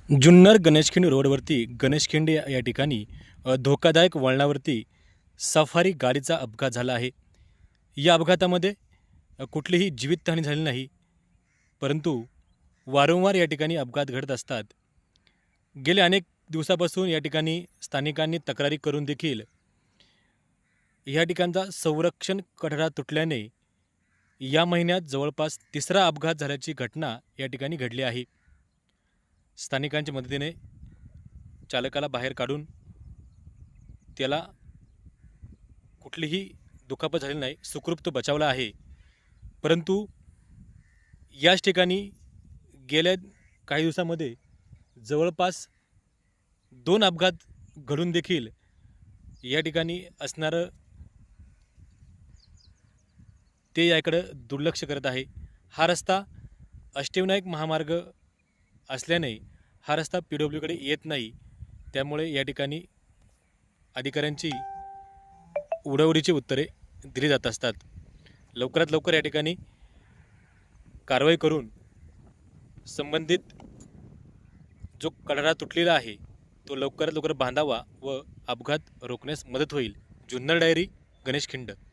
जुन्नर गणेशखिंड रोडवरती गणेशखिंड या ठिकाणी धोकादायक वळणावरती सफारी गाडीचा अपघात झाला आहे. या अपघातामध्ये कुठलीही जीवितहानी झाली नाही, परंतु वारंवार या ठिकाणी अपघात घडत असतात. गेल्या अनेक दिवसापासून या ठिकाणी स्थानिकांनी तक्रारी करून देखील या ठिकाणचा संरक्षण कठडा तुटल्याने या महिन्यात जवळपास तिसरा अपघात झाल्याची घटना या ठिकाणी घडली आहे. स्थानिकांच्या मदतीने चालकाला बाहेर काढून त्याला कुठलीही दुखापत झाली नाही, सुखरूप तो बचावला आहे. परंतु याच ठिकाणी गेल्या काही दिवसामध्ये जवळपास 2 अपघात घडून देखील या ठिकाणी असणारं ते याकडे दुर्लक्ष करत आहे. हा रस्ता अष्टविनायक महामार्ग असल्याने हा रस्ता PWकडे येत नाही. त्यामुळे या ठिकाणी अधिकाऱ्यांची उडवडीची उत्तरे दिली जात असतात. लवकरात लवकर या ठिकाणी कारवाई करून संबंधित जो कठडा तुटलेला आहे तो लवकरात लवकर बांधावा व अपघात रोखण्यास मदत होईल. जुन्नर डायरी, गणेशखिंड.